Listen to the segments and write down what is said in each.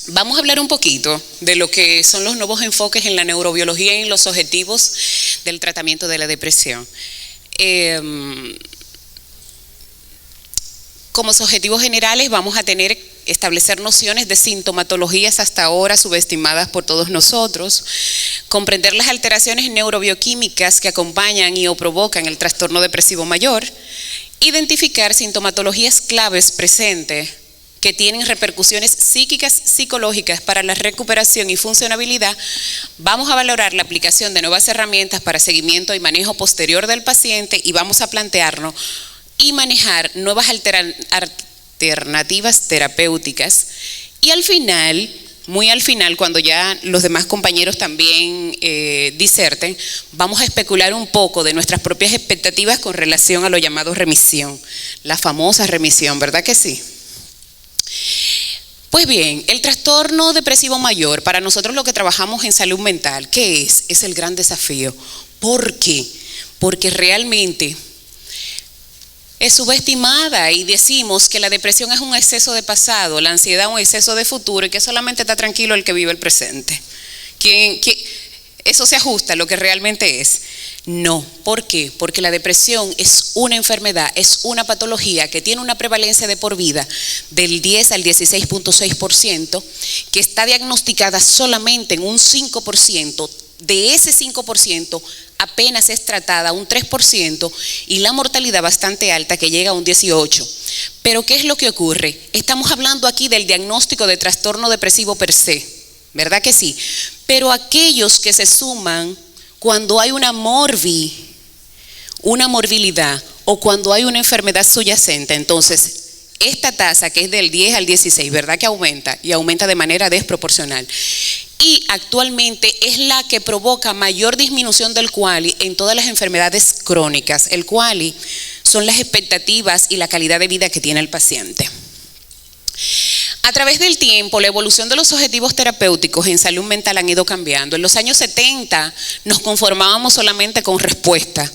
Vamos a hablar un poquito de lo que son los nuevos enfoques en la neurobiología y en los objetivos del tratamiento de la depresión. Como objetivos generales vamos a establecer nociones de sintomatologías hasta ahora subestimadas por todos nosotros, comprender las alteraciones neurobioquímicas que acompañan y o provocan el trastorno depresivo mayor, identificar sintomatologías claves presentes que tienen repercusiones psíquicas, psicológicas para la recuperación y funcionabilidad. Vamos a valorar la aplicación de nuevas herramientas para seguimiento y manejo posterior del paciente y vamos a plantearnos y manejar nuevas alternativas terapéuticas. Y al final, muy al final, cuando ya los demás compañeros también diserten, vamos a especular un poco de nuestras propias expectativas con relación a lo llamado remisión, la famosa remisión, ¿verdad que sí? Pues bien, el trastorno depresivo mayor, para nosotros lo que trabajamos en salud mental, ¿qué es? Es el gran desafío. ¿Por qué? Porque realmente es subestimada y decimos que la depresión es un exceso de pasado, la ansiedad un exceso de futuro y que solamente está tranquilo el que vive el presente. Eso se ajusta a lo que realmente es. No, ¿por qué? Porque la depresión es una enfermedad, es una patología que tiene una prevalencia de por vida del 10 al 16.6%, que está diagnosticada solamente en un 5%, de ese 5% apenas es tratada un 3% y la mortalidad bastante alta que llega a un 18%. Pero ¿qué es lo que ocurre? Estamos hablando aquí del diagnóstico de trastorno depresivo per se, ¿verdad que sí? Pero aquellos que se suman cuando hay una morbilidad o cuando hay una enfermedad subyacente, entonces esta tasa que es del 10 al 16, ¿verdad que aumenta? Y aumenta de manera desproporcional. Y actualmente es la que provoca mayor disminución del QALY en todas las enfermedades crónicas. El QALY son las expectativas y la calidad de vida que tiene el paciente. A través del tiempo, la evolución de los objetivos terapéuticos en salud mental han ido cambiando. En los años 70 nos conformábamos solamente con respuesta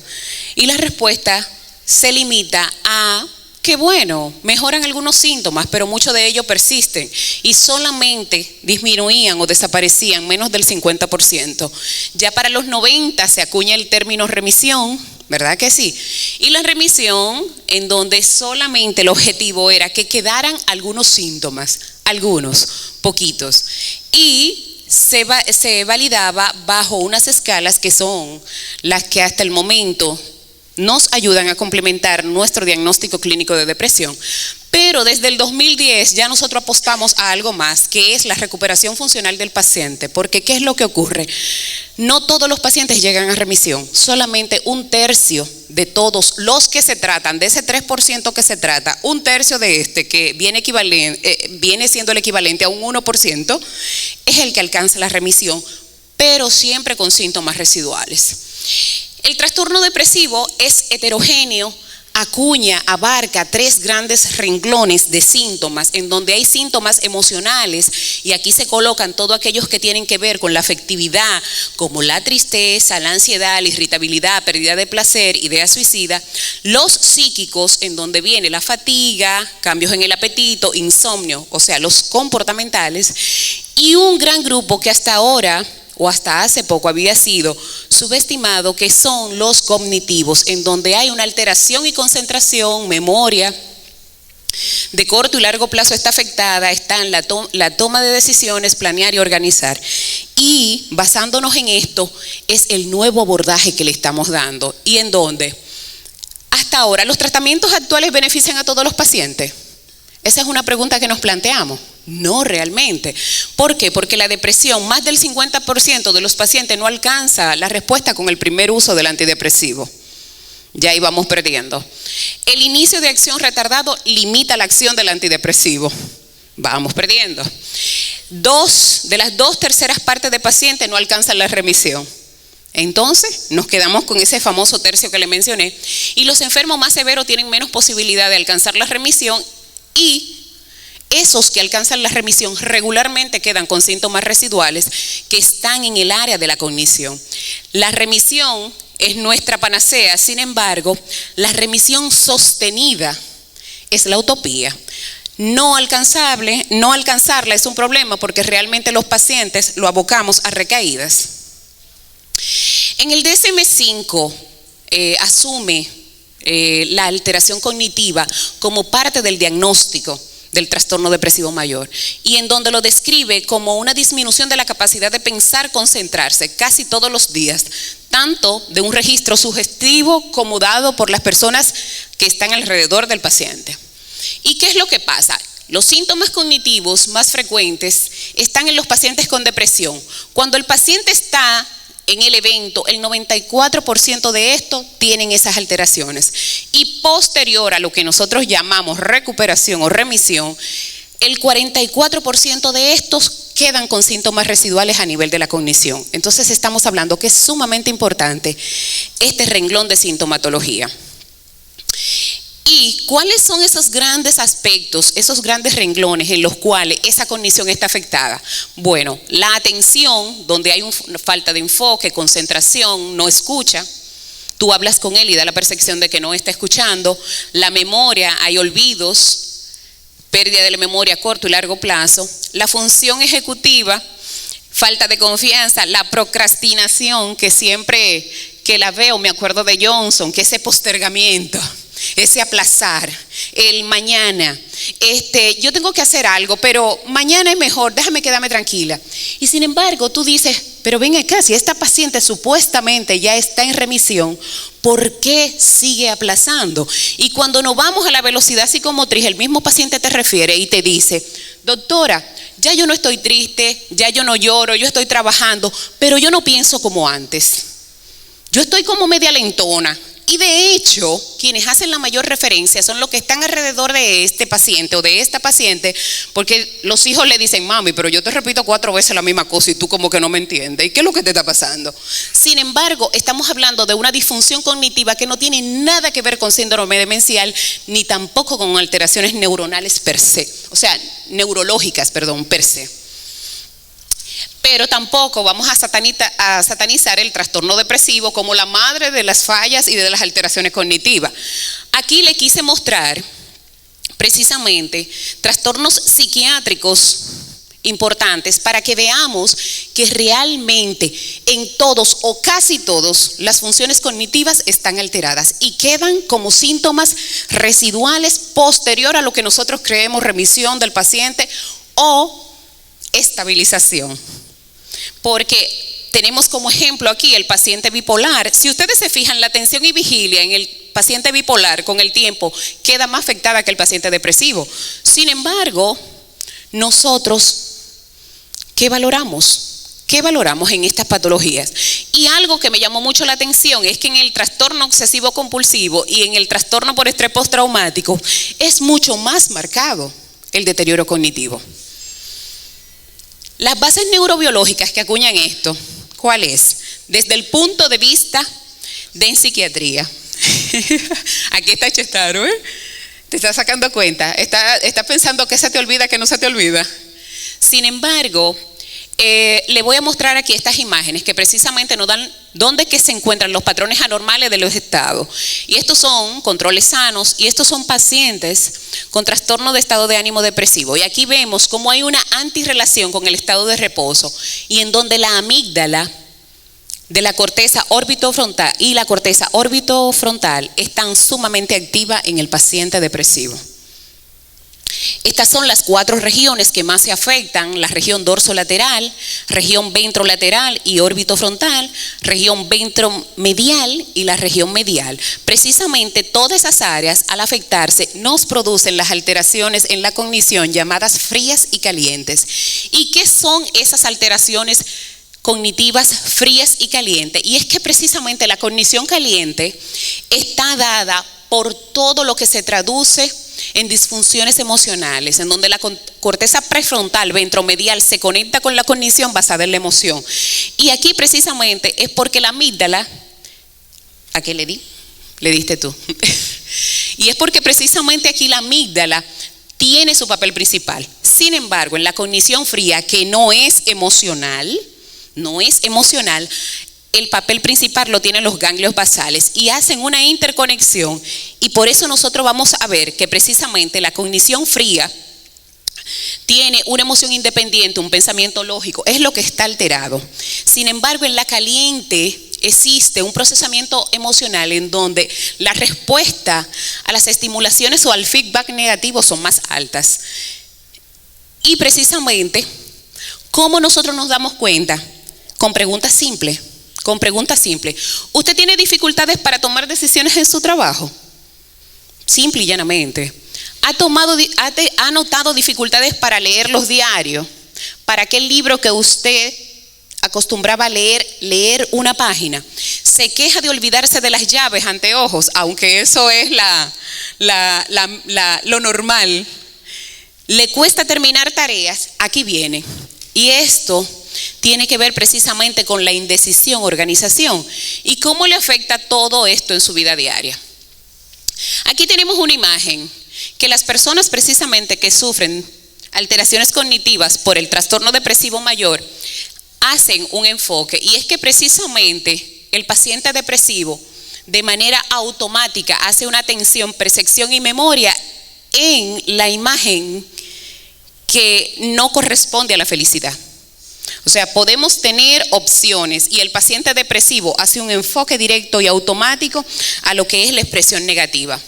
y la respuesta se limita a que bueno, mejoran algunos síntomas, pero muchos de ellos persisten y solamente disminuían o desaparecían menos del 50%. Ya para los 90 se acuña el término remisión, ¿verdad que sí? Y la remisión en donde solamente el objetivo era que quedaran algunos síntomas, algunos, poquitos, y se validaba bajo unas escalas que son las que hasta el momento nos ayudan a complementar nuestro diagnóstico clínico de depresión. Pero desde el 2010 ya nosotros apostamos a algo más, que es la recuperación funcional del paciente. Porque ¿qué es lo que ocurre? No todos los pacientes llegan a remisión, solamente un tercio de todos los que se tratan, de ese 3% que se trata, un tercio de que viene siendo el equivalente a un 1%, es el que alcanza la remisión, pero siempre con síntomas residuales. El trastorno depresivo es heterogéneo, abarca 3 grandes renglones de síntomas, en donde hay síntomas emocionales, y aquí se colocan todos aquellos que tienen que ver con la afectividad, como la tristeza, la ansiedad, la irritabilidad, pérdida de placer, idea suicida. Los psíquicos, en donde viene la fatiga, cambios en el apetito, insomnio, o sea, los comportamentales, y un gran grupo que hasta ahora o hasta hace poco había sido subestimado, que son los cognitivos, en donde hay una alteración y concentración, memoria de corto y largo plazo está afectada, está en la toma de decisiones, planear y organizar. Y basándonos en esto es el nuevo abordaje que le estamos dando. ¿Y en dónde? Hasta ahora, ¿los tratamientos actuales benefician a todos los pacientes? Esa es una pregunta que nos planteamos. No realmente. ¿Por qué? Porque la depresión, más del 50% de los pacientes no alcanza la respuesta con el primer uso del antidepresivo. Ya íbamos perdiendo. El inicio de acción retardado limita la acción del antidepresivo. Vamos perdiendo. De las 2/3 partes de pacientes no alcanzan la remisión. Entonces nos quedamos con ese famoso tercio que le mencioné. Y los enfermos más severos tienen menos posibilidad de alcanzar la remisión, y esos que alcanzan la remisión regularmente quedan con síntomas residuales que están en el área de la cognición. La remisión es nuestra panacea, sin embargo, la remisión sostenida es la utopía. No alcanzarla es un problema porque realmente los pacientes lo abocamos a recaídas. En el DSM-5 asume la alteración cognitiva como parte del diagnóstico del trastorno depresivo mayor, y en donde lo describe como una disminución de la capacidad de pensar, concentrarse casi todos los días, tanto de un registro sugestivo como dado por las personas que están alrededor del paciente. ¿Y qué es lo que pasa? Los síntomas cognitivos más frecuentes están en los pacientes con depresión. Cuando el paciente está en el evento, el 94% de estos tienen esas alteraciones. Y posterior a lo que nosotros llamamos recuperación o remisión, el 44% de estos quedan con síntomas residuales a nivel de la cognición. Entonces estamos hablando que es sumamente importante este renglón de sintomatología. ¿Y cuáles son esos grandes aspectos, esos grandes renglones en los cuales esa cognición está afectada? Bueno, la atención, donde hay una falta de enfoque, concentración, no escucha. Tú hablas con él y da la percepción de que no está escuchando. La memoria, hay olvidos, pérdida de la memoria a corto y largo plazo. La función ejecutiva, falta de confianza. La procrastinación, que siempre que la veo me acuerdo de Johnson, que ese postergamiento, ese aplazar, el mañana, yo tengo que hacer algo, pero mañana es mejor, déjame quedarme tranquila. Y sin embargo tú dices, pero ven acá, si esta paciente supuestamente ya está en remisión, ¿por qué sigue aplazando? Y cuando nos vamos a la velocidad psicomotriz, el mismo paciente te refiere y te dice, doctora, ya yo no estoy triste, ya yo no lloro, yo estoy trabajando, pero yo no pienso como antes. Yo estoy como media lentona. Y de hecho, quienes hacen la mayor referencia son los que están alrededor de este paciente o de esta paciente, porque los hijos le dicen, mami, pero yo te repito 4 veces la misma cosa y tú como que no me entiendes. ¿Y qué es lo que te está pasando? Sin embargo, estamos hablando de una disfunción cognitiva que no tiene nada que ver con síndrome demencial, ni tampoco con alteraciones neuronales per se, o sea, neurológicas, perdón, per se. Pero tampoco vamos a satanizar el trastorno depresivo como la madre de las fallas y de las alteraciones cognitivas. Aquí le quise mostrar precisamente trastornos psiquiátricos importantes para que veamos que realmente en todos o casi todos las funciones cognitivas están alteradas y quedan como síntomas residuales posterior a lo que nosotros creemos remisión del paciente o estabilización. Porque tenemos como ejemplo aquí el paciente bipolar. Si ustedes se fijan, la atención y vigilia en el paciente bipolar con el tiempo queda más afectada que el paciente depresivo. Sin embargo, nosotros, ¿qué valoramos? ¿Qué valoramos en estas patologías? Y algo que me llamó mucho la atención es que en el trastorno obsesivo compulsivo y en el trastorno por estrés postraumático es mucho más marcado el deterioro cognitivo. Las bases neurobiológicas que acuñan esto, ¿cuál es? Desde el punto de vista de psiquiatría. Aquí está Chestaro, ¿eh? Te estás sacando cuenta. Estás pensando que se te olvida, que no se te olvida. Sin embargo, le voy a mostrar aquí estas imágenes que precisamente nos dan dónde que se encuentran los patrones anormales de los estados. Y estos son controles sanos y estos son pacientes con trastorno de estado de ánimo depresivo. Y aquí vemos cómo hay una antirrelación con el estado de reposo y en donde la amígdala de la corteza orbitofrontal y la corteza orbitofrontal están sumamente activas en el paciente depresivo. Estas son las 4 regiones que más se afectan: la región dorsolateral, región ventrolateral y orbitofrontal, región ventromedial y la región medial. Precisamente todas esas áreas al afectarse nos producen las alteraciones en la cognición llamadas frías y calientes. ¿Y qué son esas alteraciones cognitivas frías y calientes? Y es que precisamente la cognición caliente está dada por todo lo que se traduce en disfunciones emocionales, en donde la corteza prefrontal ventromedial se conecta con la cognición basada en la emoción. Y aquí precisamente es porque la amígdala, ¿a qué le di? Le diste tú. Y es porque precisamente aquí la amígdala tiene su papel principal. Sin embargo, en la cognición fría, que no es emocional, el papel principal lo tienen los ganglios basales y hacen una interconexión, y por eso nosotros vamos a ver que precisamente la cognición fría tiene una emoción independiente, un pensamiento lógico, es lo que está alterado. Sin embargo, en la caliente existe un procesamiento emocional en donde la respuesta a las estimulaciones o al feedback negativo son más altas. Y precisamente, ¿cómo nosotros nos damos cuenta? Con preguntas simples. ¿Usted tiene dificultades para tomar decisiones en su trabajo? Simple y llanamente. ¿Ha notado dificultades para leer los diarios? ¿Para aquel libro que usted acostumbraba a leer una página? ¿Se queja de olvidarse de las llaves, anteojos? Aunque eso es lo normal. ¿Le cuesta terminar tareas? Aquí viene. Y esto tiene que ver precisamente con la indecisión, organización. ¿Y cómo le afecta todo esto en su vida diaria? Aquí tenemos una imagen que las personas precisamente que sufren alteraciones cognitivas por el trastorno depresivo mayor hacen un enfoque, y es que precisamente el paciente depresivo de manera automática hace una atención, percepción y memoria en la imagen que no corresponde a la felicidad. O sea, podemos tener opciones y el paciente depresivo hace un enfoque directo y automático a lo que es la expresión negativa.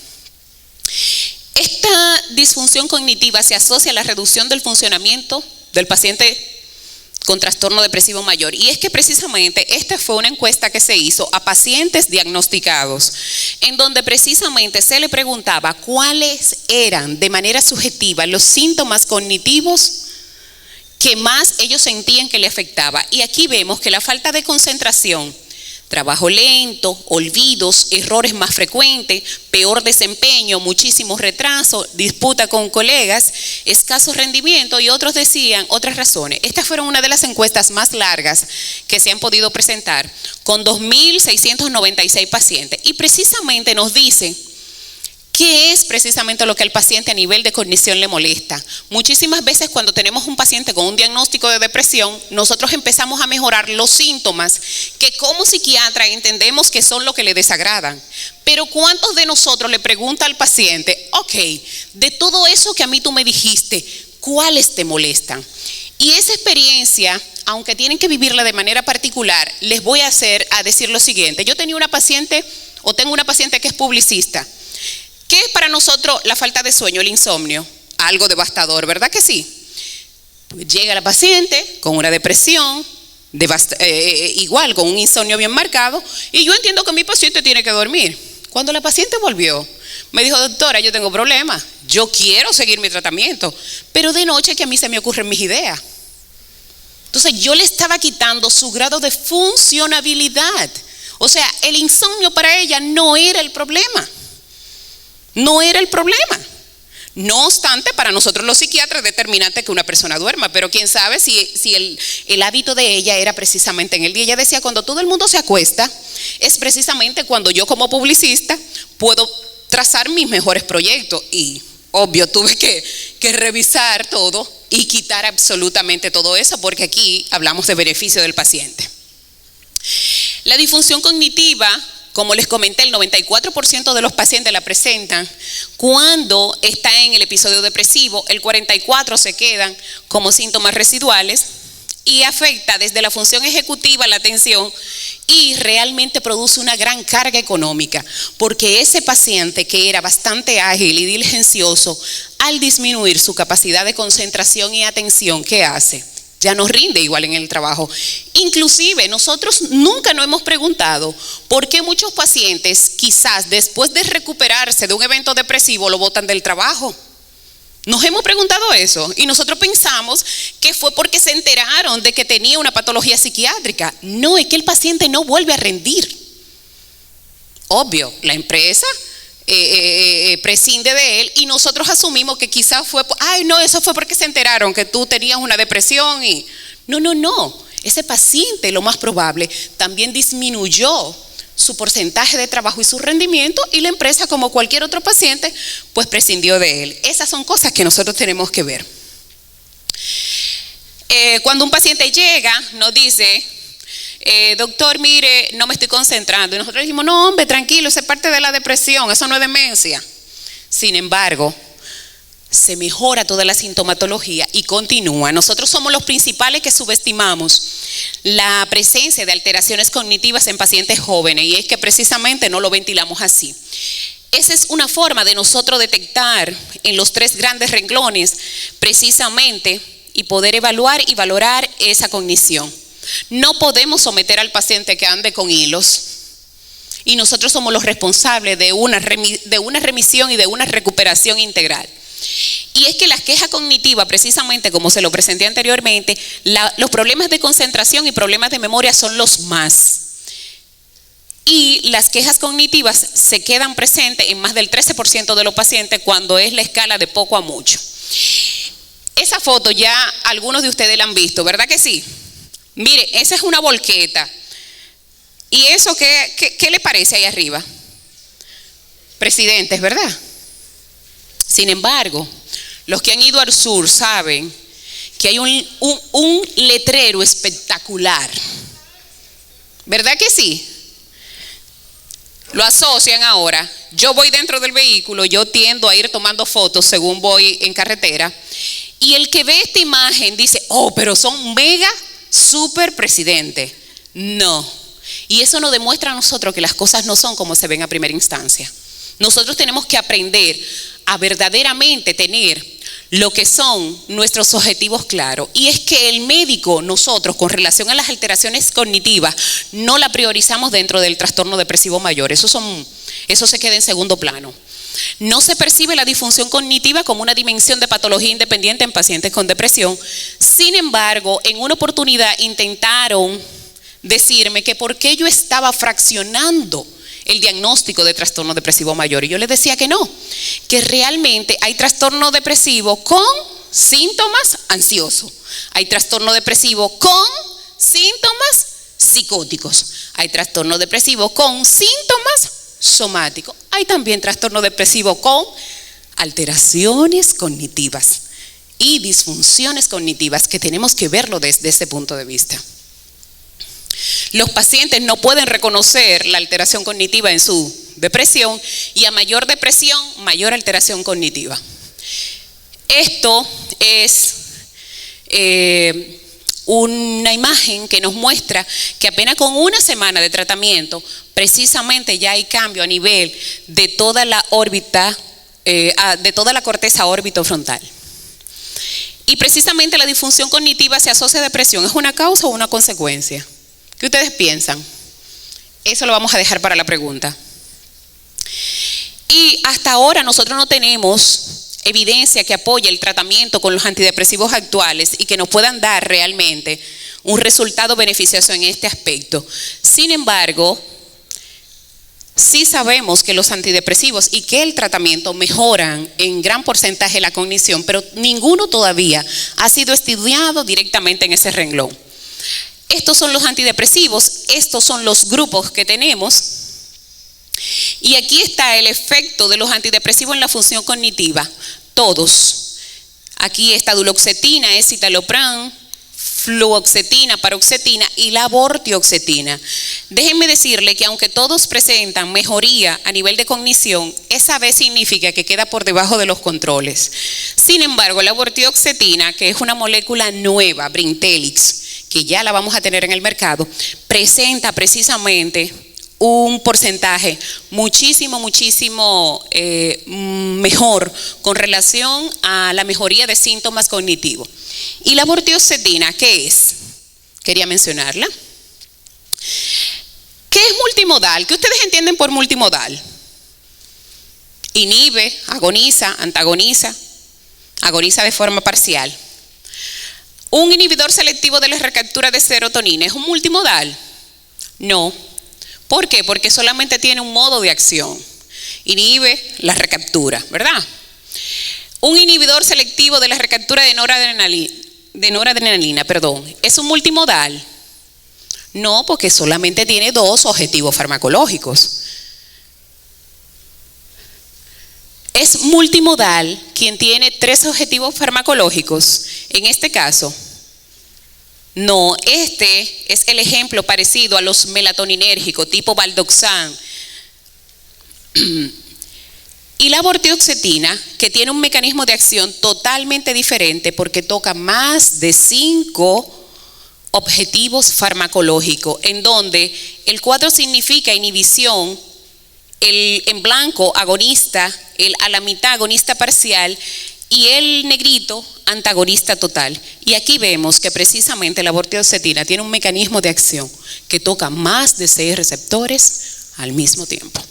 Esta disfunción cognitiva se asocia a la reducción del funcionamiento del paciente con trastorno depresivo mayor. Y es que precisamente esta fue una encuesta que se hizo a pacientes diagnosticados, en donde precisamente se le preguntaba cuáles eran de manera subjetiva los síntomas cognitivos que más ellos sentían que le afectaba. Y aquí vemos que la falta de concentración, trabajo lento, olvidos, errores más frecuentes, peor desempeño, muchísimos retrasos, disputa con colegas, escaso rendimiento, y otros decían otras razones. Estas fueron una de las encuestas más largas que se han podido presentar, con 2.696 pacientes. Y precisamente nos dice ¿qué es precisamente lo que al paciente a nivel de cognición le molesta? Muchísimas veces cuando tenemos un paciente con un diagnóstico de depresión, nosotros empezamos a mejorar los síntomas que como psiquiatra entendemos que son lo que le desagradan. Pero ¿cuántos de nosotros le pregunta al paciente, ok, de todo eso que a mí tú me dijiste, ¿cuáles te molestan? Y esa experiencia, aunque tienen que vivirla de manera particular, les voy a decir lo siguiente. Yo tengo una paciente que es publicista. ¿Qué es para nosotros la falta de sueño, el insomnio? Algo devastador, ¿verdad que sí? Pues llega la paciente con una depresión, igual con un insomnio bien marcado, y yo entiendo que mi paciente tiene que dormir. Cuando la paciente volvió, me dijo, doctora, yo tengo problemas, yo quiero seguir mi tratamiento, pero de noche que a mí se me ocurren mis ideas. Entonces yo le estaba quitando su grado de funcionabilidad. O sea, el insomnio para ella no era el problema. No era el problema. No obstante, para nosotros los psiquiatras es determinante que una persona duerma, pero quién sabe si el hábito de ella era precisamente en el día. Ella decía, cuando todo el mundo se acuesta, es precisamente cuando yo como publicista puedo trazar mis mejores proyectos. Y obvio, tuve que revisar todo y quitar absolutamente todo eso, porque aquí hablamos de beneficio del paciente. La disfunción cognitiva, como les comenté, el 94% de los pacientes la presentan cuando está en el episodio depresivo, el 44% se quedan como síntomas residuales y afecta desde la función ejecutiva, la atención, y realmente produce una gran carga económica, porque ese paciente que era bastante ágil y diligencioso, al disminuir su capacidad de concentración y atención, ¿qué hace? Ya no rinde igual en el trabajo. Inclusive nosotros nunca nos hemos preguntado por qué muchos pacientes quizás después de recuperarse de un evento depresivo lo botan del trabajo. Nos hemos preguntado eso y nosotros pensamos que fue porque se enteraron de que tenía una patología psiquiátrica. No, es que el paciente no vuelve a rendir. Obvio, la empresa prescinde de él y nosotros asumimos que quizás fue, ay no, eso fue porque se enteraron que tú tenías una depresión y no, ese paciente lo más probable también disminuyó su porcentaje de trabajo y su rendimiento y la empresa, como cualquier otro paciente, pues prescindió de él. Esas son cosas que nosotros tenemos que ver. Cuando un paciente llega, nos dice, doctor, mire, no me estoy concentrando. Y nosotros dijimos, no, hombre, tranquilo, eso es parte de la depresión, eso no es demencia. Sin embargo, se mejora toda la sintomatología y continúa. Nosotros somos los principales que subestimamos la presencia de alteraciones cognitivas en pacientes jóvenes, y es que precisamente no lo ventilamos así. Esa es una forma de nosotros detectar en los 3 grandes renglones precisamente y poder evaluar y valorar esa cognición. No podemos someter al paciente que ande con hilos, y nosotros somos los responsables de una remisión y de una recuperación integral. Y es que la queja cognitiva, precisamente como se lo presenté anteriormente, los problemas de concentración y problemas de memoria son los más. Y las quejas cognitivas se quedan presentes en más del 13% de los pacientes cuando es la escala de poco a mucho. Esa foto ya algunos de ustedes la han visto, ¿verdad que sí? Mire, esa es una volqueta. ¿Y eso qué le parece ahí arriba? Presidentes, ¿verdad? Sin embargo, los que han ido al sur saben que hay un letrero espectacular. ¿Verdad que sí? Lo asocian ahora. Yo voy dentro del vehículo, yo tiendo a ir tomando fotos según voy en carretera, y el que ve esta imagen dice, oh, pero son mega super presidente. No. Y eso nos demuestra a nosotros que las cosas no son como se ven a primera instancia. Nosotros tenemos que aprender a verdaderamente tener lo que son nuestros objetivos claros. Y es que el médico, nosotros, con relación a las alteraciones cognitivas, no la priorizamos dentro del trastorno depresivo mayor. Eso se queda en segundo plano. No se percibe la disfunción cognitiva como una dimensión de patología independiente en pacientes con depresión. Sin embargo, en una oportunidad intentaron decirme que por qué yo estaba fraccionando el diagnóstico de trastorno depresivo mayor, y yo les decía que no, que realmente hay trastorno depresivo con síntomas ansiosos, hay trastorno depresivo con síntomas psicóticos, hay trastorno depresivo con síntomas somáticos, hay también trastorno depresivo con alteraciones cognitivas y disfunciones cognitivas, que tenemos que verlo desde ese punto de vista. Los pacientes no pueden reconocer la alteración cognitiva en su depresión, y a mayor depresión, mayor alteración cognitiva. Esto es una imagen que nos muestra que apenas con una semana de tratamiento, precisamente ya hay cambio a nivel de toda la órbita, de toda la corteza órbitofrontal. Y precisamente la disfunción cognitiva se asocia a depresión. ¿Es una causa o una consecuencia? ¿Qué ustedes piensan? Eso lo vamos a dejar para la pregunta. Y hasta ahora nosotros no tenemos evidencia que apoye el tratamiento con los antidepresivos actuales y que nos puedan dar realmente un resultado beneficioso en este aspecto. Sin embargo, sí sabemos que los antidepresivos y que el tratamiento mejoran en gran porcentaje la cognición, pero ninguno todavía ha sido estudiado directamente en ese renglón. Estos son los antidepresivos, estos son los grupos que tenemos, y aquí está el efecto de los antidepresivos en la función cognitiva, todos. Aquí está duloxetina, escitalopram, fluoxetina, paroxetina y la vortioxetina. Déjenme decirle que aunque todos presentan mejoría a nivel de cognición, esa vez significa que queda por debajo de los controles. Sin embargo, la vortioxetina, que es una molécula nueva, Brintelix, que ya la vamos a tener en el mercado, presenta precisamente un porcentaje muchísimo mejor con relación a la mejoría de síntomas cognitivos. ¿Y la vortioxetina qué es? Quería mencionarla. ¿Qué es multimodal? ¿Qué ustedes entienden por multimodal? Inhibe, agoniza, antagoniza, agoniza de forma parcial. ¿Un inhibidor selectivo de la recaptura de serotonina es un multimodal? No. ¿Por qué? Porque solamente tiene un modo de acción. Inhibe la recaptura, ¿verdad? Un inhibidor selectivo de la recaptura de noradrenalina, ¿es un multimodal? No, porque solamente tiene 2 objetivos farmacológicos. Es multimodal quien tiene 3 objetivos farmacológicos. En este caso, No, este es el ejemplo parecido a los melatoninérgicos tipo Valdoxan. Y la vortioxetina, que tiene un mecanismo de acción totalmente diferente porque toca más de 5 objetivos farmacológicos, en donde el 4 significa inhibición, el en blanco agonista, el a la mitad agonista parcial y el negrito antagonista total. Y aquí vemos que precisamente la vortioxetina tiene un mecanismo de acción que toca más de 6 receptores al mismo tiempo.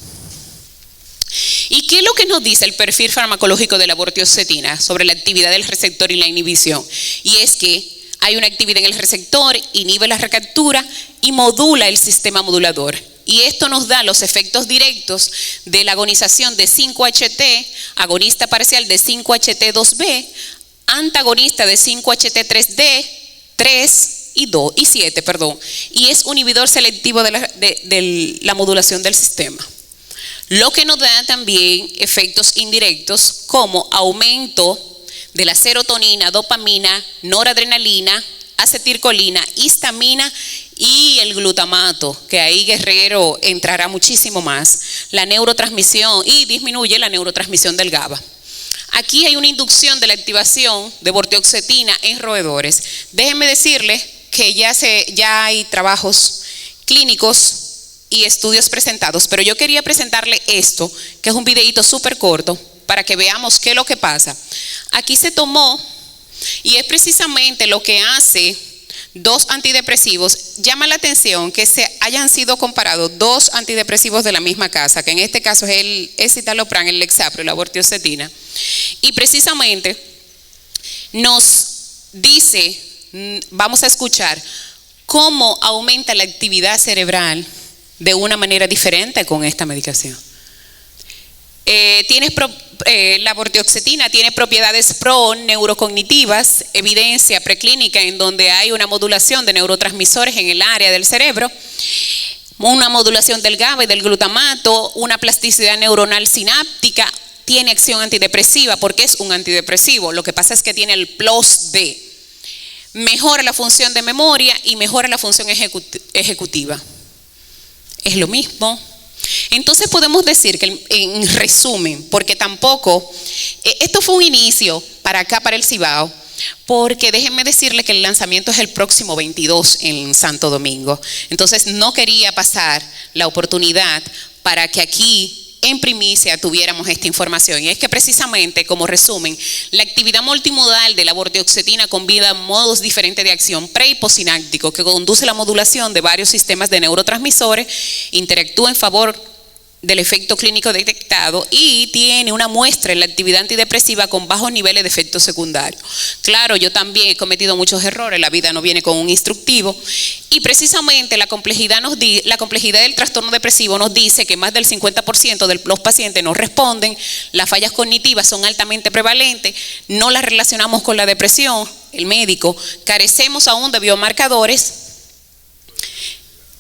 ¿Y qué es lo que nos dice el perfil farmacológico de la vortioxetina sobre la actividad del receptor y la inhibición? Y es que hay una actividad en el receptor, inhibe la recaptura y modula el sistema modulador. Y esto nos da los efectos directos de la agonización de 5-HT, agonista parcial de 5-HT2B, antagonista de 5-HT3D, 3 y 7, y es inhibidor selectivo de la modulación del sistema. Lo que nos da también efectos indirectos como aumento de la serotonina, dopamina, noradrenalina, acetilcolina, histamina y el glutamato, que ahí Guerrero entrará muchísimo más, la neurotransmisión y disminuye la neurotransmisión del GABA. Aquí hay una inducción de la activación de vortioxetina en roedores. Déjenme decirles que ya hay trabajos clínicos y estudios presentados, pero yo quería presentarle esto, que es un videito súper corto, para que veamos qué es lo que pasa. Aquí se tomó, y es precisamente lo que hace 2 antidepresivos. Llama la atención que se hayan sido comparados 2 antidepresivos de la misma casa, que en este caso es el escitalopram, el Lexapro y la vortioxetina. Y precisamente nos dice, vamos a escuchar, cómo aumenta la actividad cerebral de una manera diferente con esta medicación. La vortioxetina tiene propiedades pro-neurocognitivas, evidencia preclínica en donde hay una modulación de neurotransmisores en el área del cerebro, una modulación del GABA y del glutamato, una plasticidad neuronal sináptica, tiene acción antidepresiva porque es un antidepresivo. Lo que pasa es que tiene el plus D. Mejora la función de memoria y mejora la función ejecutiva. Es lo mismo. Entonces podemos decir que en resumen, porque tampoco, esto fue un inicio para acá, para el Cibao, porque déjenme decirle que el lanzamiento es el próximo 22 en Santo Domingo. Entonces no quería pasar la oportunidad para que aquí en primicia tuviéramos esta información. Y es que precisamente, como resumen, la actividad multimodal de la vortioxetina combina modos diferentes de acción pre y postsináptico que conduce a la modulación de varios sistemas de neurotransmisores, interactúa en favor del efecto clínico detectado y tiene una muestra en la actividad antidepresiva con bajos niveles de efectos secundarios. Claro, yo también he cometido muchos errores, la vida no viene con un instructivo y precisamente la complejidad del trastorno depresivo nos dice que más del 50% de los pacientes no responden, las fallas cognitivas son altamente prevalentes, no las relacionamos con la depresión, el médico, carecemos aún de biomarcadores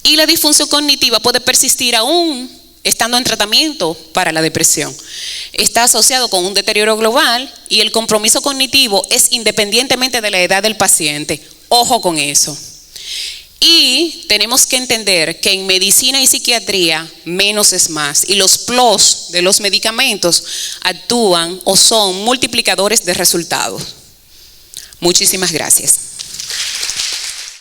y la disfunción cognitiva puede persistir aún estando en tratamiento para la depresión. Está asociado con un deterioro global y el compromiso cognitivo es independientemente de la edad del paciente. Ojo con eso. Y tenemos que entender que en medicina y psiquiatría menos es más y los plus de los medicamentos actúan o son multiplicadores de resultados. Muchísimas gracias.